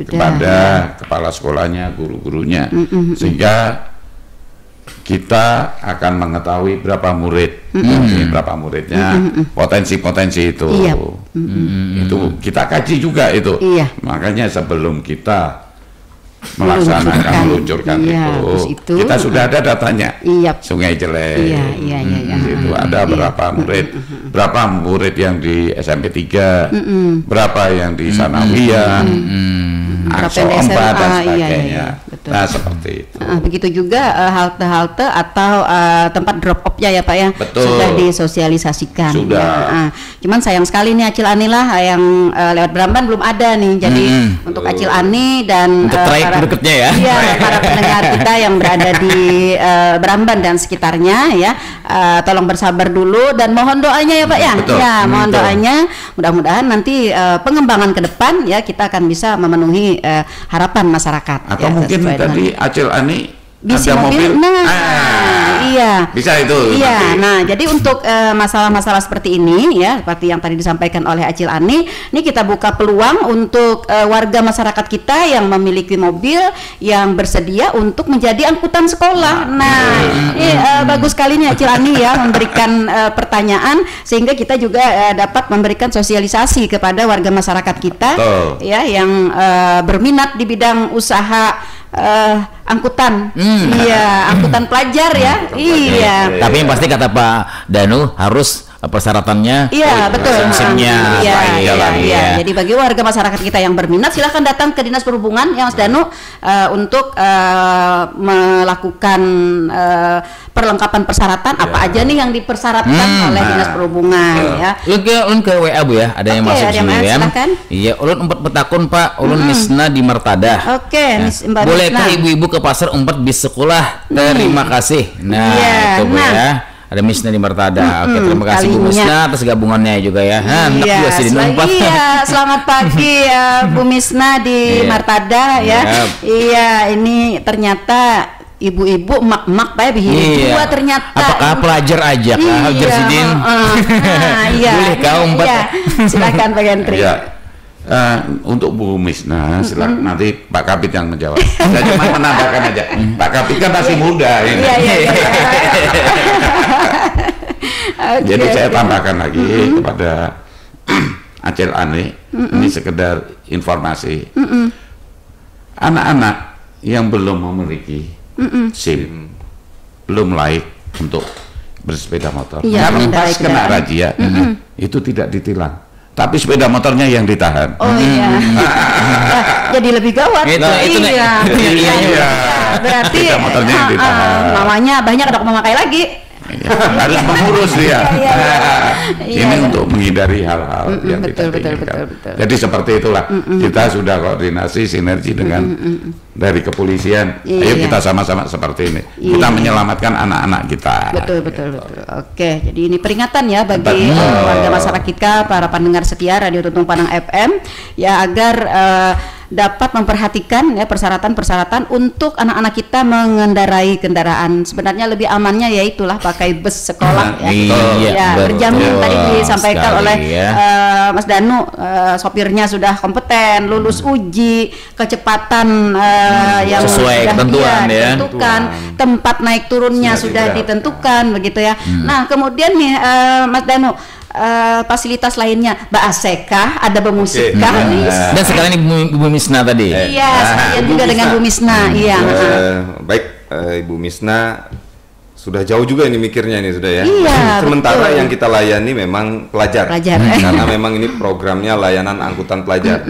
kepada kepala sekolahnya, guru-gurunya, sehingga kita akan mengetahui berapa murid, berapa muridnya, potensi-potensi itu, itu kita kaji juga itu. Makanya sebelum kita melaksanakan meluncurkan itu, kita sudah ada datanya. Sungai Jelek, itu ada berapa murid yang di SMP 3, berapa yang di Sanawiyah, Akso 4 dan sebagainya. Nah seperti itu.
Begitu juga halte-halte atau tempat drop off ya Pak ya.
Betul.
Sudah disosialisasikan.
Sudah.
Cuman sayang sekali nih Acil Ani lah yang lewat Bramban belum ada nih. Jadi untuk Acil Ani dan
para berikutnya ya.
Iya, para pendengar kita yang berada di Bramban dan sekitarnya ya, tolong bersabar dulu dan mohon doanya ya Pak ya.
Betul.
Ya, mohon doanya. Mudah-mudahan nanti pengembangan ke depan ya kita akan bisa memenuhi harapan masyarakat.
Atau
ya,
mungkin tadi Acil Ani
bisa
ada mobil.
Iya.
Bisa itu.
Iya. Nah, jadi untuk masalah-masalah seperti ini ya, seperti yang tadi disampaikan oleh Acil Ani, ini kita buka peluang untuk warga masyarakat kita yang memiliki mobil yang bersedia untuk menjadi angkutan sekolah. Nah, ini bagus sekali nih Acil Ani ya memberikan pertanyaan sehingga kita juga dapat memberikan sosialisasi kepada warga masyarakat kita ya yang berminat di bidang usaha angkutan, iya angkutan pelajar ya, iya.
Tapi yang pasti kata Pak Danu harus persyaratannya.
Iya, betul.
SIM-nya.
Iya. Jadi bagi warga masyarakat kita yang berminat silahkan datang ke Dinas Perhubungan ya Mas Danu untuk melakukan perlengkapan persyaratan apa aja nih yang dipersyaratkan oleh Dinas Perhubungan ya.
Ulun ke WA Bu ya, ada yang masuk sini ya. Iya, ulun umpat petakun Pak, ulun Misna di Martada.
Oke, Mbak
bolehkah ibu-ibu ke pasar umpat bis sekolah? Terima kasih. Nah, itu Bu ya. Ada Misna di Martada. Oke, terima kasih Bu Misna atas gabungannya juga ya.
Selamat pagi ya Bu Misna di Martada ya. Iya, ini ternyata ibu-ibu emak-emak Pak ya, dua ternyata.
Apakah pelajar aja kah Jersidin?
Boleh kau umpat? Silakan Pak Gentri.
Untuk Bu Misna, silakan nanti Pak Kapit yang menjawab. Saya cuma menambahkan aja. Pak Kapit kan masih muda ini. Jadi saya tambahkan lagi kepada Acel Ane, ini sekedar informasi. Anak-anak yang belum memiliki SIM, belum layak untuk bersepeda motor. Karena pas kena razia, itu tidak ditilang. Tapi sepeda motornya yang ditahan.
Oh iya. Jadi lebih gawat. Berarti
sepeda motornya yang ditahan.
Mamanya banyak ada memakai lagi.
Harus mengurus dia. Ini untuk menghindari hal-hal yang tidak diinginkan. Jadi seperti itulah kita sudah koordinasi sinergi dengan dari kepolisian. Ayo kita sama-sama seperti ini. Kita menyelamatkan anak-anak kita.
Betul. Oke, jadi ini peringatan ya bagi warga masyarakat kita, para pendengar setia Radio Tuntung Panang FM ya, agar dapat memperhatikan ya persyaratan-persyaratan untuk anak-anak kita mengendarai kendaraan. Sebenarnya lebih amannya yaitulah pakai bus sekolah terjamin tadi disampaikan oleh Mas Danu, sopirnya sudah kompeten, lulus uji kecepatan yang
sesuai ketentuan
ditentukan, tempat naik turunnya sudah ditentukan begitu ya. Nah, kemudian nih Mas Danu, fasilitas lainnya, Ba'asekah, ada bemusikah,
dan sekalian Ibu Misna tadi.
Iya, sekalian juga dengan Bu Misna.
Baik, Ibu Misna sudah jauh juga ini mikirnya ini sudah ya.
betul.
Sementara yang kita layani memang pelajar. Karena memang ini programnya layanan angkutan pelajar.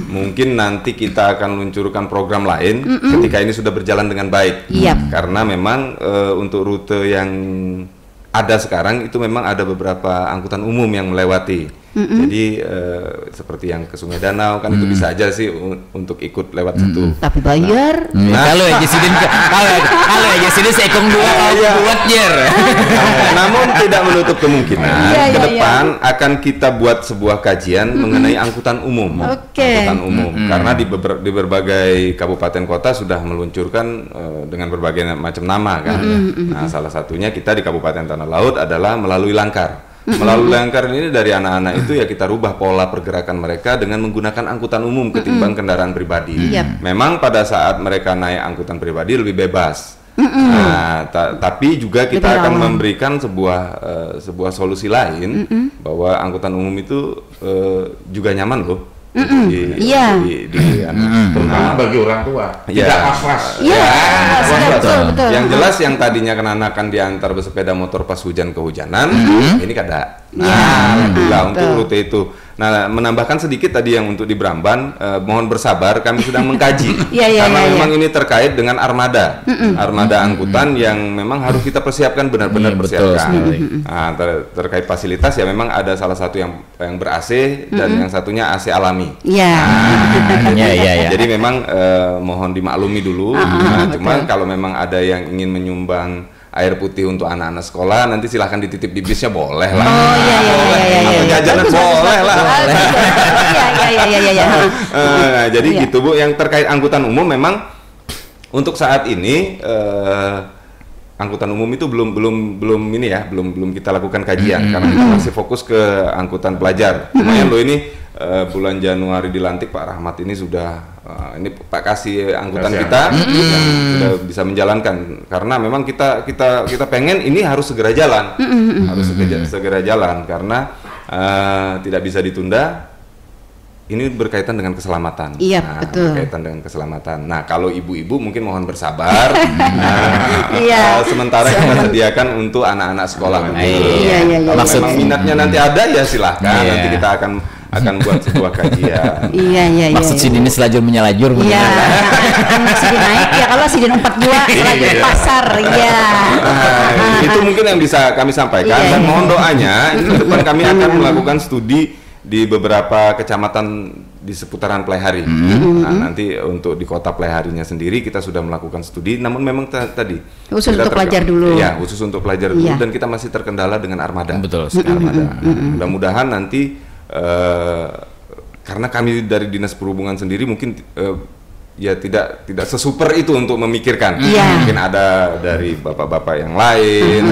Mungkin nanti kita akan luncurkan program lain ketika ini sudah berjalan dengan baik. Karena memang untuk rute yang ada sekarang itu memang ada beberapa angkutan umum yang melewati. Jadi seperti yang ke Sungai Danau kan itu bisa aja sih untuk ikut lewat situ.
Tapi bayar.
Kalau aja sidin seekong dua buat jer.
Namun tidak menutup kemungkinan ke depan akan kita buat sebuah kajian mengenai angkutan umum. Angkutan umum karena di berbagai kabupaten kota sudah meluncurkan dengan berbagai macam nama kan. Nah, salah satunya kita di Kabupaten Tanah Laut adalah melalui Langkar. Melalui Langkar ini dari anak-anak itu ya kita rubah pola pergerakan mereka dengan menggunakan angkutan umum ketimbang kendaraan pribadi. Memang pada saat mereka naik angkutan pribadi lebih bebas. Nah, tapi juga kita akan memberikan sebuah solusi lain bahwa angkutan umum itu juga nyaman loh.
Terutama bagi orang tua. Tidak was-was.
Betul.
Yang jelas yang tadinya kenakan diantar bersepeda motor pas hujan kehujanan, ini kada. Alhamdulillah untuk rute itu. Nah, menambahkan sedikit tadi yang untuk di Bramban, mohon bersabar, kami sedang mengkaji karena memang ini terkait dengan armada angkutan yang memang harus kita persiapkan benar-benar persiapkan. Nah, terkait fasilitas ya memang ada salah satu yang ber-AC dan yang satunya AC alami. Jadi memang mohon dimaklumi dulu. Cuma kalau memang ada yang ingin menyumbang air putih untuk anak-anak sekolah, nanti silahkan dititip di bisnya, boleh lah. Jajanan boleh lah. Jadi gitu Bu, yang terkait angkutan umum memang untuk saat ini angkutan umum itu belum ini ya, belum kita lakukan kajian karena kita masih fokus ke angkutan pelajar. Lumayan loh ini bulan Januari dilantik Pak Rahmat ini sudah ini Pak kasih angkutan kita sudah bisa menjalankan karena memang kita pengen ini harus segera jalan. Harus segera jalan karena tidak bisa ditunda. ini berkaitan dengan keselamatan.
Iya, betul.
Berkaitan dengan keselamatan. Nah, kalau ibu-ibu mungkin mohon bersabar. Nah, sementara kita sediakan untuk anak-anak sekolah.
Iya.
Kalau memang minatnya nanti ada ya silahkan. Nanti kita akan buat sebuah kajian.
Iya.
Maksud si Dini selajur menyelajur.
Iya. Anak si naik ya, kalau si Dini 42 selajur pasar. Iya.
Itu mungkin yang bisa kami sampaikan. Dan mohon doanya, ini ke depan kami akan melakukan studi di beberapa kecamatan di seputaran Pelaihari. Nah, nanti untuk di kota Pelaiharinya sendiri kita sudah melakukan studi, namun memang tadi
khusus untuk pelajar dulu.
Ya, khusus untuk pelajar dulu, dan kita masih terkendala dengan armada.
Betul.
Armada. Mudah-mudahan nanti karena kami dari Dinas Perhubungan sendiri mungkin ya tidak sesuper itu untuk memikirkan. Mungkin ada dari bapak-bapak yang lain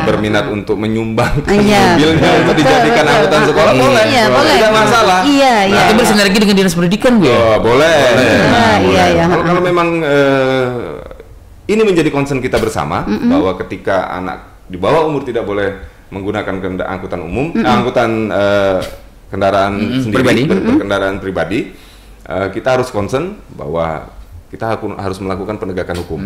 berminat untuk menyumbang mobilnya untuk dijadikan angkutan sekolah, boleh. Tidak masalah.
Itu bersinergi dengan Dinas Pendidikan, Bu.
Boleh. Kalau memang ini menjadi concern kita bersama, bahwa ketika anak di bawah umur tidak boleh menggunakan angkutan umum, angkutan kendaraan sendiri, berkendaraan pribadi, kita harus concern bahwa kita harus melakukan penegakan hukum.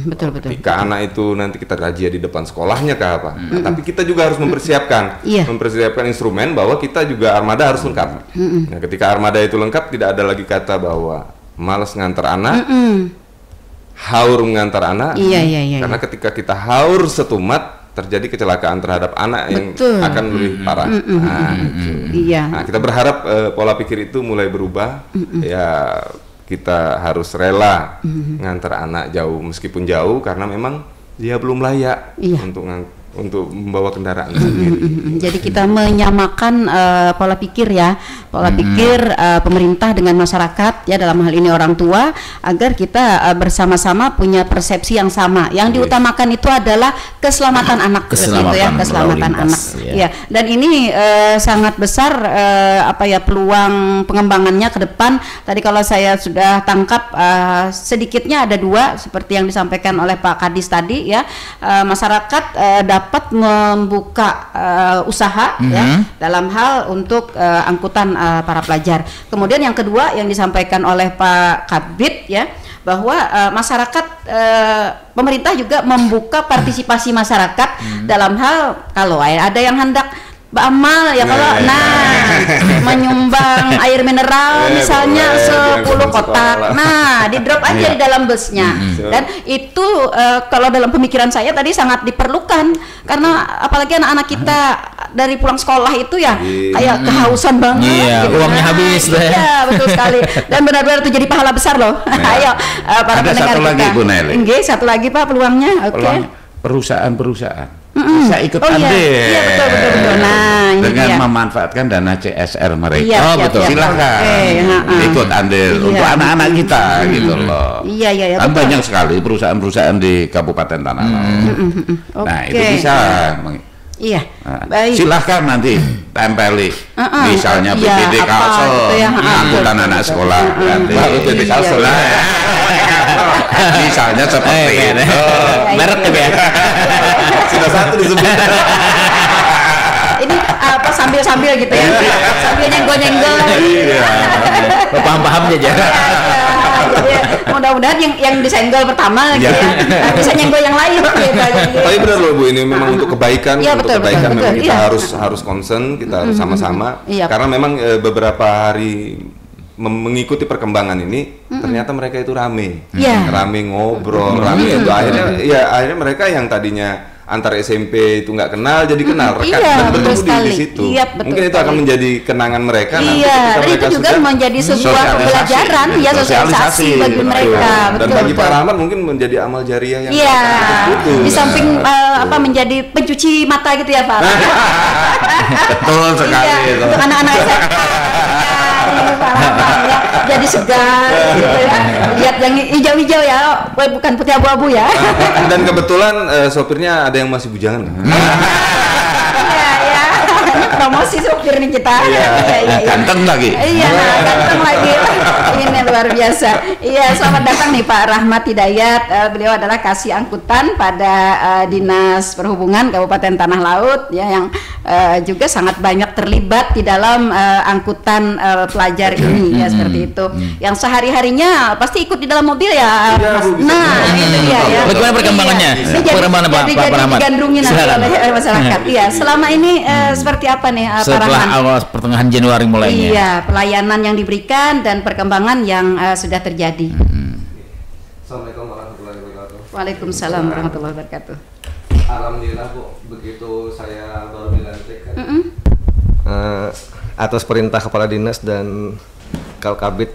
Betul.
Ketika anak itu nanti kita razia di depan sekolahnya apa, tapi kita juga harus mempersiapkan instrumen bahwa kita juga armada harus lengkap. Nah, ketika armada itu lengkap, tidak ada lagi kata bahwa malas ngantar anak, haur mengantar anak. Karena ketika kita haur setumat, terjadi kecelakaan terhadap anak yang akan lebih parah. Nah, kita berharap pola pikir itu mulai berubah. Ya, kita harus rela ngantar anak jauh, meskipun jauh, karena memang dia belum layak untuk membawa kendaraan sendiri.
Jadi kita menyamakan pola pikir pikir pemerintah dengan masyarakat ya, dalam hal ini orang tua, agar kita bersama-sama punya persepsi yang sama. Yang diutamakan itu adalah keselamatan anak, keselamatan anak. Ya, dan ini sangat besar peluang pengembangannya ke depan. Tadi kalau saya sudah tangkap sedikitnya ada 2 seperti yang disampaikan oleh Pak Kadis tadi ya, masyarakat dapat membuka usaha ya dalam hal untuk angkutan para pelajar. Kemudian yang kedua yang disampaikan oleh Pak Kabid ya, bahwa masyarakat, pemerintah juga membuka partisipasi masyarakat dalam hal kalau ada yang hendak beramal ya, kalau menyumbang air mineral misalnya 10 kotak, di drop aja di dalam busnya. Dan itu kalau dalam pemikiran saya tadi sangat diperlukan, karena apalagi anak-anak kita dari pulang sekolah itu ya kayak kehausan banget gitu.
Uangnya habis
Iya, betul sekali, dan benar-benar itu jadi pahala besar loh. Ayo para pendengar
satu
kita.
Lagi, Bu Nelly.
Satu lagi Pak peluangnya.
Perusahaan bisa ikut andil.
Iya, betul. Nah,
dengan memanfaatkan dana CSR mereka.
Betul.
Silakan ikut andil untuk anak-anak kita gitu loh.
Iya.
Kan banyak sekali perusahaan-perusahaan di Kabupaten Tanah Laut. Nah, itu bisa.
Baik.
Silahkan nanti tempeli, misalnya BPD Kalsel, angkutan anak sekolah, BPD Kalsel, misalnya seperti itu.
Merek ya.
Sudah satu disebut.
Ini sambil-sambil gitu ya, sambil nyenggol-nyenggol.
Paham-paham aja.
Jadi mudah-mudahan yang disenggol pertama gitu ya, bisa nyenggol yang lain gitu.
Tapi benar loh Bu, ini memang untuk kebaikan, memang kita harus concern, kita harus sama-sama. Karena memang beberapa hari mengikuti perkembangan ini, ternyata mereka itu rame ngobrol, rame itu akhirnya mereka yang tadinya antar SMP itu nggak kenal jadi kenal, rekan dan bertemu di situ. Mungkin itu akan menjadi kenangan mereka.
Dan itu juga menjadi sebuah pembelajaran ya, sosialisasi bagi mereka.
Dan bagi Pak Rahmat mungkin menjadi amal jariah yang
di samping menjadi pencuci mata gitu ya Pak.
Betul sekali itu.
Untuk anak-anak jadi segar gitu ya, lihat yang hijau-hijau ya, bukan putih abu-abu ya.
Dan kebetulan sopirnya ada yang masih bujangan.
Ini promosi sopir nih kita.
Ganteng lagi.
Ganteng lagi. Ini luar biasa. Selamat datang nih Pak Rahmat Hidayat. Beliau adalah kasih angkutan pada Dinas Perhubungan Kabupaten Tanah Laut ya, yang juga sangat banyak terlibat di dalam angkutan pelajar ini ya seperti itu. Yang sehari-harinya pasti ikut di dalam mobil ya. Itu dia ya.
Bagaimana perkembangannya? Perkembangan Pak Rahmat?
Digandrungin oleh masyarakat. Iya, selama ini seperti apa nih Pak Rahmat?
Setelah awal pertengahan Januari mulainya.
Iya, pelayanan yang diberikan dan perkembangan yang sudah terjadi.
Assalamualaikum warahmatullahi wabarakatuh.
Waalaikumsalam warahmatullahi wabarakatuh.
Alhamdulillah Bu, begitu saya baru dilantik kan, atas perintah Kepala Dinas dan Kalkabid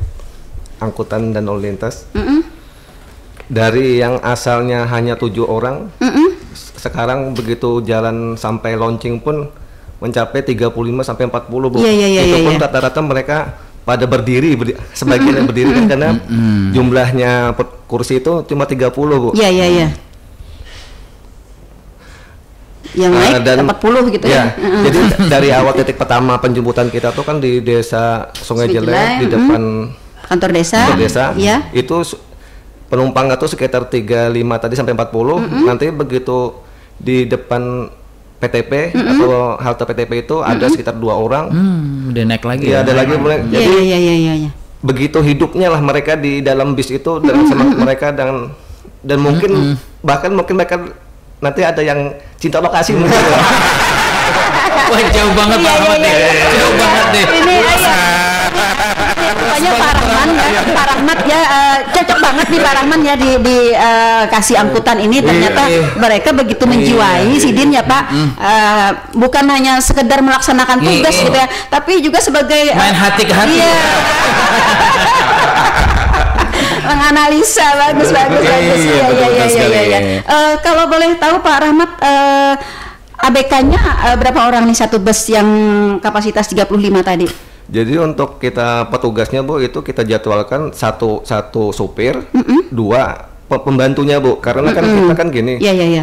Angkutan dan Lalu Lintas, dari yang asalnya hanya 7 orang, sekarang begitu jalan sampai launching pun mencapai 35 sampai 40 Bu. Itu pun rata-rata mereka pada berdiri, sebagian yang berdiri kan karena jumlahnya kursi itu cuma 30 Bu.
Iya. Yang naik dan 40 gitu ya.
Jadi dari awal titik pertama penjemputan kita tuh kan di Desa Sungai Jelek di depan
kantor desa. Ya.
Itu penumpangnya tuh sekitar 35 tadi sampai 40. Nanti begitu di depan PTP atau halte PTP itu ada sekitar 2 orang.
Udah naik lagi.
Iya, ada lagi mulai. Jadi
iya.
begitu hidupnya lah mereka di dalam bis itu dengan semangat mereka dan mungkin bahkan mungkin mereka nanti ada yang cinta lokasi mungkin.
Wah, jauh banget Pak Rahmat deh. Jauh banget deh.
Ini pokoknya Pak Rahmat ya cocok banget nih Pak Rahmat ya di kasih angkutan ini. Ternyata mereka begitu menjiwai Sidin ya Pak, bukan hanya sekedar melaksanakan tugas gitu ya, tapi juga sebagai
main hati ke hati.
Iya. Menganalisa bagus. Iya. Kalau boleh tahu Pak Rahmat, ABK-nya berapa orang nih satu bus yang kapasitas 35 tadi?
Jadi untuk kita petugasnya Bu itu kita jadwalkan satu supir, 2 pembantunya Bu, karena kan kita kan gini,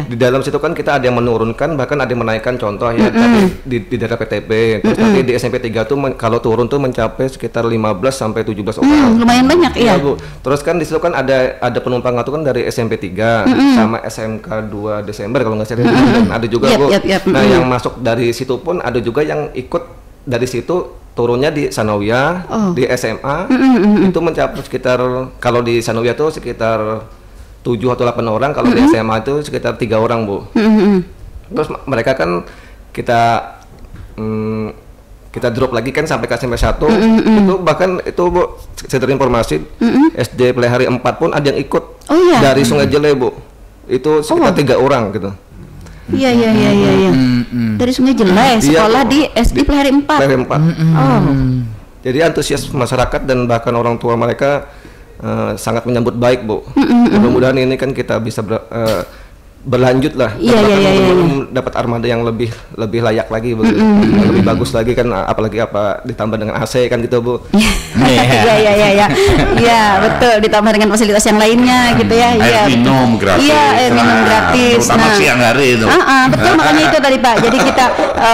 di dalam situ kan kita ada yang menurunkan bahkan ada yang menaikkan, contoh ya tadi di daerah PTP, terus nanti di SMP 3 tuh kalau turun tuh mencapai sekitar 15 sampai 17 orang.
Lumayan banyak ya
Bu. Terus kan di situ kan ada penumpang itu kan dari SMP 3 sama SMK 2 Desember kalau nggak salah, ada juga Bu. Nah yang masuk dari situ pun ada juga yang ikut dari situ turunnya di Sanawiyah, di SMA itu mencapai sekitar, kalau di Sanawiyah tuh sekitar 7 atau 8 orang, kalau di SMA itu sekitar 3 orang Bu. Terus mereka kan kita drop lagi kan sampai ke SMP 1 itu bahkan itu Bu, saya terinformasi SD Pelihari 4 pun ada yang ikut dari Sungai Jelek Bu, itu sekitar 3 orang gitu.
Iya. Dari Sungai Jelek sekolah di SD Pelihari 4.
Jadi antusias masyarakat dan bahkan orang tua mereka sangat menyambut baik Bu. Mudah-mudahan ini kan kita bisa berlanjut lah, dapat armada yang lebih layak lagi begitu. Lebih bagus lagi kan, apalagi ditambah dengan AC kan gitu Bu.
Iya betul, ditambah dengan fasilitas yang lainnya gitu ya.
Air minum gratis.
Iya, air minum gratis.
Terutama siang hari itu.
Betul, makanya itu tadi Pak. Jadi kita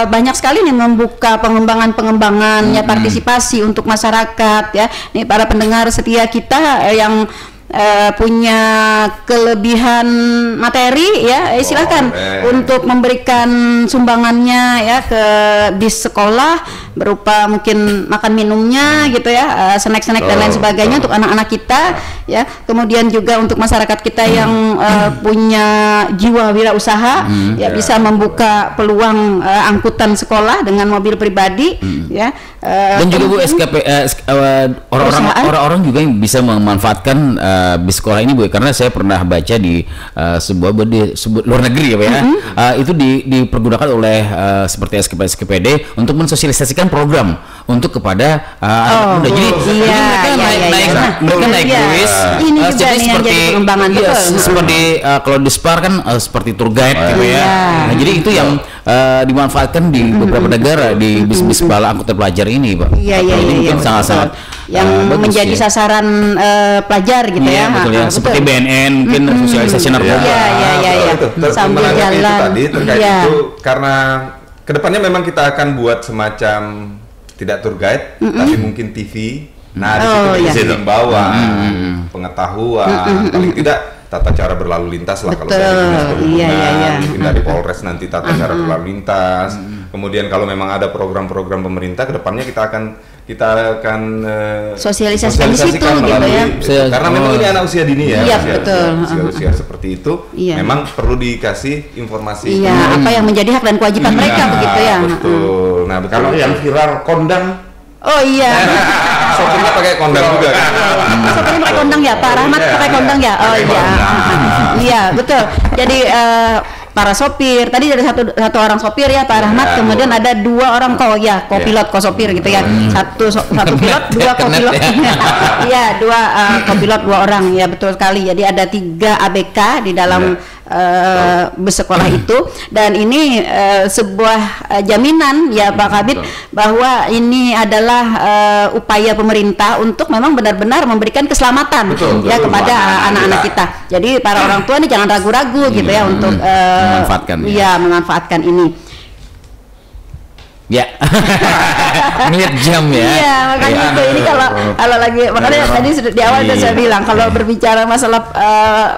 banyak sekali nih membuka pengembangan ya, partisipasi untuk masyarakat ya. Nih para pendengar setia kita yang punya kelebihan materi ya, silakan untuk memberikan sumbangannya ya ke bis sekolah berupa mungkin makan minumnya gitu ya, snack-snack dan lain sebagainya untuk anak-anak kita ya. Kemudian juga untuk masyarakat kita yang punya jiwa wirausaha ya, bisa membuka peluang angkutan sekolah dengan mobil pribadi ya.
Dan juga Bu, orang-orang juga yang bisa memanfaatkan bis sekolah ini Bu, karena saya pernah baca di sebuah luar negeri ya Pak ya, itu dipergunakan oleh seperti SKPD untuk mensosialisasikan program untuk kepada anak muda. Jadi mereka naik bis, jadi seperti seperti kalau di Spar kan seperti tour guide gitu ya. Nah, jadi itu yang dimanfaatkan di beberapa negara di bis-bis bala angkutan pelajar ini Pak. Mungkin sangat-sangat
yang menjadi sasaran pelajar gitu ya.
Betul ya. Seperti BNN mungkin sosialisasi narkoba.
Sambil jalan. Itu tadi terkait itu, karena kedepannya memang kita akan buat semacam tidak tour guide, tapi mungkin TV. Nah, di situ bisa membawa pengetahuan, paling tidak tata cara berlalu lintas lah. Kalau dari dinas perhubungan, mungkin dari Polres nanti tata cara berlalu lintas, Kemudian kalau memang ada program-program pemerintah, kedepannya kita akan
sosialisasikan di situ gitu ya.
Karena memang ini anak usia dini ya.
Iya, betul.
Usia seperti itu, memang perlu dikasih informasi.
Iya, apa yang menjadi hak dan kewajiban mereka begitu ya.
Betul. Nah,
kalau yang viral kondang.
Oh iya.
Sopirnya pakai kondang juga kan?
Sopirnya pakai kondang ya, Pak Rahmat pakai kondang ya. Oh iya. Iya, betul. Jadi para sopir, tadi ada satu orang sopir ya Pak Rahmat, kemudian ada 2 orang kopilot, kosopir gitu ya. Satu pilot, 2 kopilot. Iya, 2 kopilot, 2 orang ya, betul sekali. Jadi ada 3 ABK di dalam bus sekolah itu, dan ini sebuah jaminan ya Pak Kabid bahwa ini adalah upaya pemerintah untuk memang benar-benar memberikan keselamatan kepada anak-anak kita. Jadi para orang tua ini jangan ragu-ragu gitu ya untuk memanfaatkan ini.
Ya, ngeliat jam ya.
Iya, makanya itu ini kalau lagi, makanya tadi sudah di awal saya bilang kalau berbicara masalah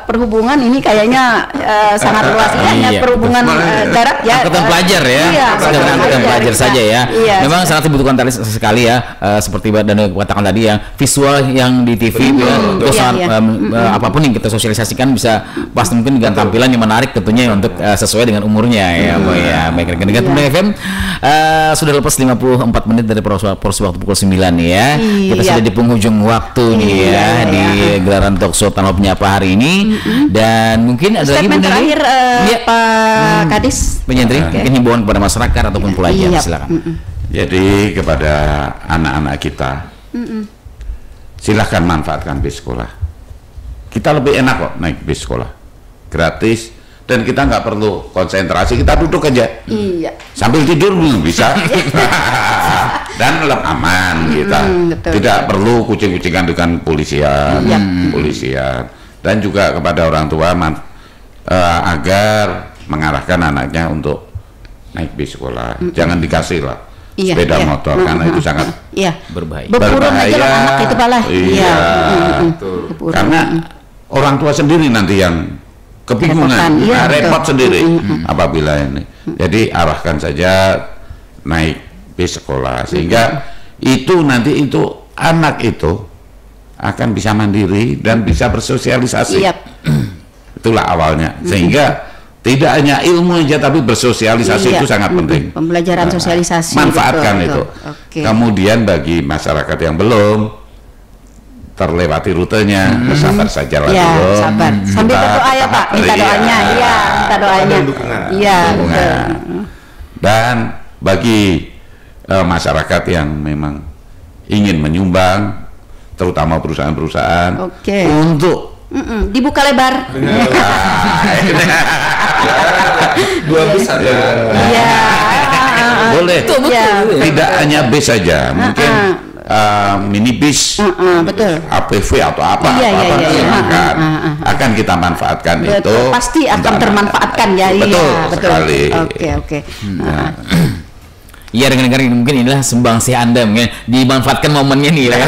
perhubungan ini kayaknya sangat luas ya, perhubungan darat ya.
Angkutan pelajar ya, angkutan pelajar saja ya. Memang sangat dibutuhkan sekali ya, seperti dan katakan tadi ya, visual yang di TV terus apapun yang kita sosialisasikan bisa pas mungkin dengan tampilan yang menarik tentunya untuk sesuai dengan umurnya ya. Baik rekan-rekan FM. Sudah lepas 54 menit dari porsi waktu pukul 9 nih ya. Kita sudah di penghujung waktu nih ya di gelaran talkshow Tanpa Penyapa hari ini. Dan mungkin ada lagi
terakhir Pak Kadis,
penyentri mungkin himbauan kepada masyarakat ataupun pelajar, silakan.
Jadi kepada anak-anak kita, silahkan manfaatkan bis sekolah. Kita lebih enak kok naik bis sekolah, gratis. Dan kita nggak perlu konsentrasi, kita duduk aja, sambil tidur bisa, dan aman kita, tidak perlu kucing-kucingan dengan polisian, dan juga kepada orang tua agar mengarahkan anaknya untuk naik bis sekolah, jangan dikasih lah sepeda motor karena itu sangat
berbahaya.
Aja anak itu malah,
karena orang tua sendiri nanti yang kebingungan, repot sendiri apabila ini. Jadi arahkan saja naik bis sekolah sehingga itu nanti anak itu akan bisa mandiri dan bisa bersosialisasi. Itulah awalnya. Sehingga tidak hanya ilmu aja tapi bersosialisasi itu sangat penting.
Pembelajaran sosialisasi.
Manfaatkan itu. Kemudian bagi masyarakat yang belum terlewati rutenya, sabar saja lah dulu.
Sabar. Sambil berdoa ya Pak, minta doanya. Minta doanya.
Dan bagi masyarakat yang memang ingin menyumbang, terutama perusahaan-perusahaan, untuk
dibuka lebar.
Dua bis saja.
Boleh. Tidak hanya bis saja, mungkin minibus, APV atau apa akan kita manfaatkan. Itu
pasti akan termanfaatkan ya.
Betul sekali.
Oke.
Iya, rekan-rekan, mungkin inilah sumbangsih Anda mungkin dimanfaatkan momennya nih ya.